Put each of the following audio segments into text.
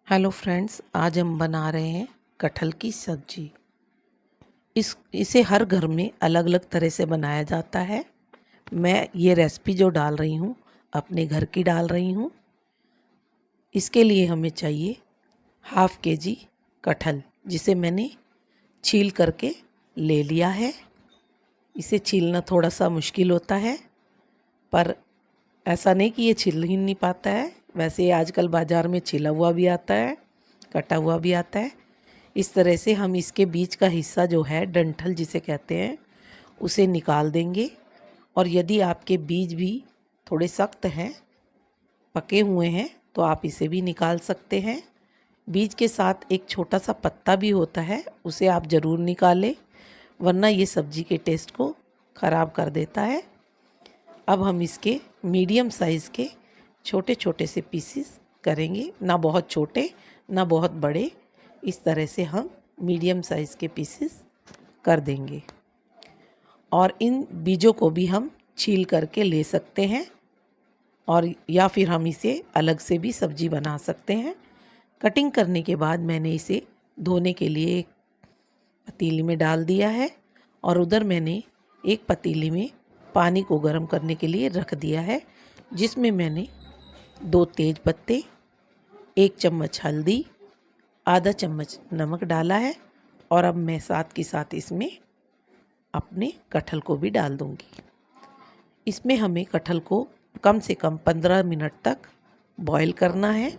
Hello friends, आज हम बना रहे हैं कटहल की सब्जी। इसे हर घर में अलग अलग तरह से बनाया जाता है। मैं ये रेसिपी जो डाल रही हूँ अपने घर की डाल रही हूँ। इसके लिए हमें चाहिए हाफ़ केजी कटहल, जिसे मैंने छील करके ले लिया है। इसे छीलना थोड़ा सा मुश्किल होता है, पर ऐसा नहीं कि ये छिल ही नहीं पाता है। वैसे आजकल बाज़ार में छिला हुआ भी आता है, कटा हुआ भी आता है। इस तरह से हम इसके बीच का हिस्सा जो है, डंठल जिसे कहते हैं, उसे निकाल देंगे। और यदि आपके बीज भी थोड़े सख्त हैं, पके हुए हैं, तो आप इसे भी निकाल सकते हैं। बीज के साथ एक छोटा सा पत्ता भी होता है, उसे आप ज़रूर निकालें, वरना ये सब्जी के टेस्ट को ख़राब कर देता है। अब हम इसके मीडियम साइज़ के छोटे छोटे से पीसेस करेंगे, ना बहुत छोटे ना बहुत बड़े। इस तरह से हम मीडियम साइज़ के पीसेस कर देंगे। और इन बीजों को भी हम छील करके ले सकते हैं, और या फिर हम इसे अलग से भी सब्जी बना सकते हैं। कटिंग करने के बाद मैंने इसे धोने के लिए एक पतीली में डाल दिया है, और उधर मैंने एक पतीली में पानी को गर्म करने के लिए रख दिया है, जिसमें मैंने 2 तेज पत्ते, 1 चम्मच हल्दी, आधा चम्मच नमक डाला है। और अब मैं साथ के साथ इसमें अपने कटहल को भी डाल दूंगी। इसमें हमें कटहल को कम से कम 15 मिनट तक बॉईल करना है,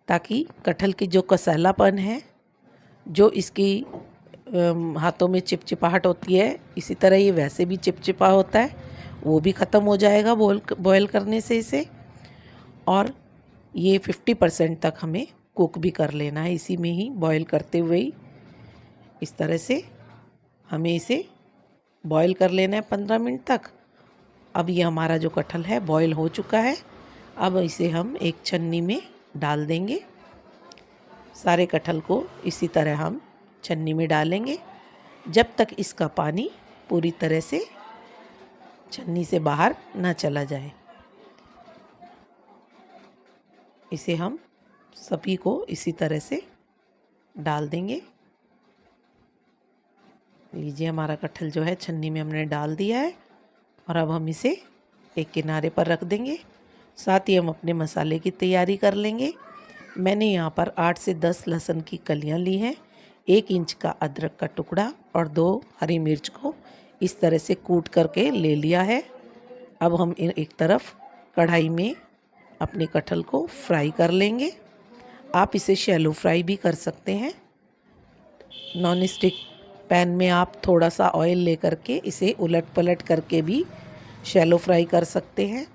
ताकि कटहल की जो कसैलापन है, जो इसकी हाथों में चिपचिपाहट होती है, इसी तरह ये वैसे भी चिपचिपा होता है, वो भी ख़त्म हो जाएगा बॉईल करने से इसे। और ये 50% तक हमें कुक भी कर लेना है, इसी में ही बॉईल करते हुए ही। इस तरह से हमें इसे बॉईल कर लेना है 15 मिनट तक। अब ये हमारा जो कटहल है बॉईल हो चुका है। अब इसे हम एक छन्नी में डाल देंगे। सारे कटहल को इसी तरह हम छन्नी में डालेंगे, जब तक इसका पानी पूरी तरह से छन्नी से बाहर ना चला जाए। इसे हम सभी को इसी तरह से डाल देंगे। लीजिए, हमारा कटहल जो है छन्नी में हमने डाल दिया है, और अब हम इसे एक किनारे पर रख देंगे। साथ ही हम अपने मसाले की तैयारी कर लेंगे। मैंने यहाँ पर 8 से 10 लहसुन की कलियाँ ली हैं, 1 इंच का अदरक का टुकड़ा और 2 हरी मिर्च को इस तरह से कूट करके ले लिया है। अब हम एक तरफ कढ़ाई में अपने कटहल को फ्राई कर लेंगे। आप इसे शैलो फ्राई भी कर सकते हैं। नॉन स्टिक पैन में आप थोड़ा सा ऑयल लेकर के इसे उलट पलट करके भी शैलो फ्राई कर सकते हैं।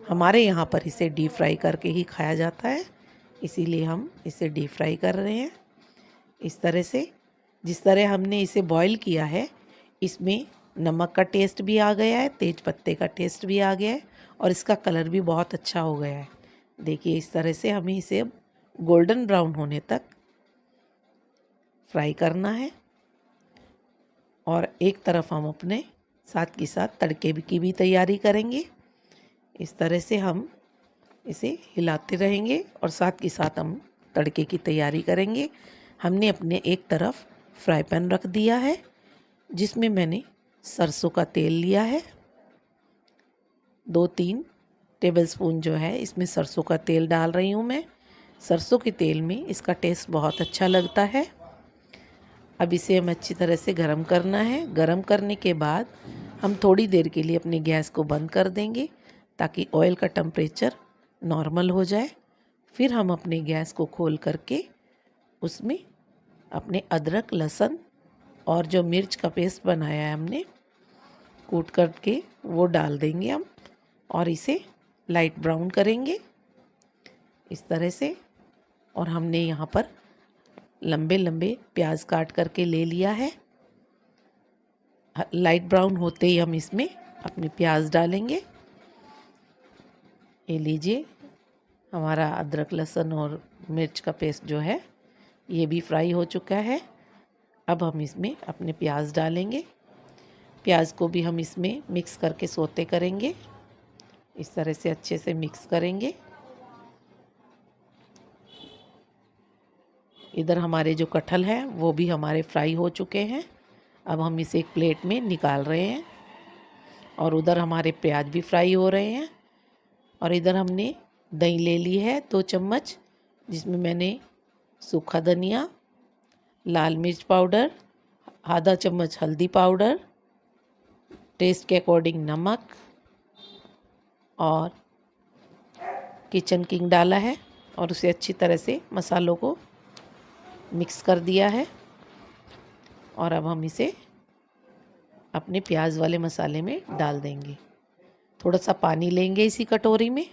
हमारे यहाँ पर इसे डीप फ्राई करके ही खाया जाता है, इसीलिए हम इसे डीप फ्राई कर रहे हैं। इस तरह से जिस तरह हमने इसे बॉईल किया है, इसमें नमक का टेस्ट भी आ गया है, तेज पत्ते का टेस्ट भी आ गया है, और इसका कलर भी बहुत अच्छा हो गया है। देखिए, इस तरह से हमें इसे गोल्डन ब्राउन होने तक फ्राई करना है। और एक तरफ हम अपने साथ के साथ तड़के की भी तैयारी करेंगे। इस तरह से हम इसे हिलाते रहेंगे और साथ के साथ हम तड़के की तैयारी करेंगे। हमने अपने एक तरफ फ्राई पैन रख दिया है, जिसमें मैंने सरसों का तेल लिया है। 2-3 टेबलस्पून जो है इसमें सरसों का तेल डाल रही हूँ मैं। सरसों के तेल में इसका टेस्ट बहुत अच्छा लगता है। अब इसे हम अच्छी तरह से गरम करना है। गरम करने के बाद हम थोड़ी देर के लिए अपनी गैस को बंद कर देंगे, ताकि ऑयल का टेम्परेचर नॉर्मल हो जाए। फिर हम अपने गैस को खोल करके उसमें अपने अदरक, लहसुन और जो मिर्च का पेस्ट बनाया है हमने कूट करके, वो डाल देंगे हम, और इसे लाइट ब्राउन करेंगे इस तरह से। और हमने यहाँ पर लंबे लंबे प्याज काट करके ले लिया है। लाइट ब्राउन होते ही हम इसमें अपने प्याज डालेंगे। ये लीजिए, हमारा अदरक, लहसुन और मिर्च का पेस्ट जो है ये भी फ्राई हो चुका है। अब हम इसमें अपने प्याज डालेंगे। प्याज को भी हम इसमें मिक्स करके सौते करेंगे। इस तरह से अच्छे से मिक्स करेंगे। इधर हमारे जो कटहल हैं वो भी हमारे फ्राई हो चुके हैं। अब हम इसे एक प्लेट में निकाल रहे हैं। और उधर हमारे प्याज भी फ्राई हो रहे हैं। और इधर हमने दही ले ली है 2 चम्मच, जिसमें मैंने सूखा धनिया, लाल मिर्च पाउडर, आधा चम्मच हल्दी पाउडर, टेस्ट के अकॉर्डिंग नमक और किचन किंग डाला है और उसे अच्छी तरह से मसालों को मिक्स कर दिया है। और अब हम इसे अपने प्याज वाले मसाले में डाल देंगे। थोड़ा सा पानी लेंगे इसी कटोरी में,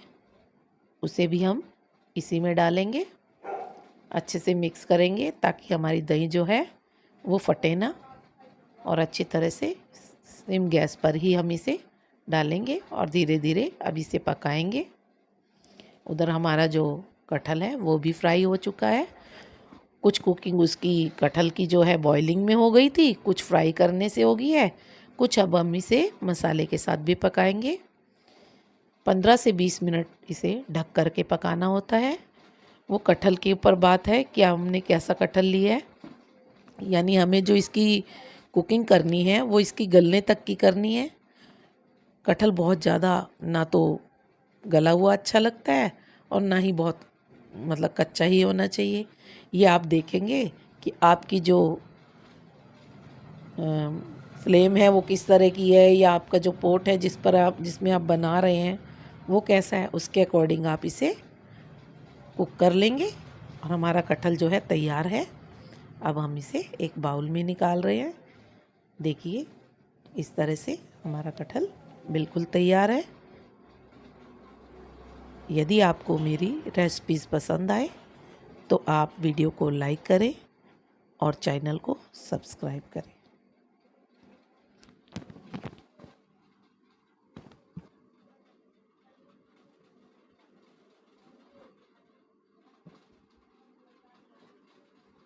उसे भी हम इसी में डालेंगे। अच्छे से मिक्स करेंगे ताकि हमारी दही जो है वो फटे ना। और अच्छी तरह से सिम गैस पर ही हम इसे डालेंगे और धीरे धीरे अब इसे पकाएंगे। उधर हमारा जो कटहल है वो भी फ्राई हो चुका है। कुछ कुकिंग उसकी कटहल की जो है बॉइलिंग में हो गई थी, कुछ फ्राई करने से हो गई है, कुछ अब हम इसे मसाले के साथ भी पकाएंगे। 15 से 20 मिनट इसे ढक कर के पकाना होता है। वो कटहल के ऊपर बात है कि हमने कैसा कटहल लिया है, यानी हमें जो इसकी कुकिंग करनी है वो इसकी गलने तक की करनी है। कटहल बहुत ज़्यादा ना तो गला हुआ अच्छा लगता है और ना ही बहुत मतलब कच्चा ही होना चाहिए। ये आप देखेंगे कि आपकी जो फ्लेम है वो किस तरह की है, या आपका जो पोट है जिसमें आप बना रहे हैं वो कैसा है, उसके अकॉर्डिंग आप इसे कुक कर लेंगे। और हमारा कटहल जो है तैयार है। अब हम इसे एक बाउल में निकाल रहे हैं। देखिए इस तरह से हमारा कटहल बिल्कुल तैयार है। यदि आपको मेरी रेसिपीज़ पसंद आए तो आप वीडियो को लाइक करें और चैनल को सब्सक्राइब करें।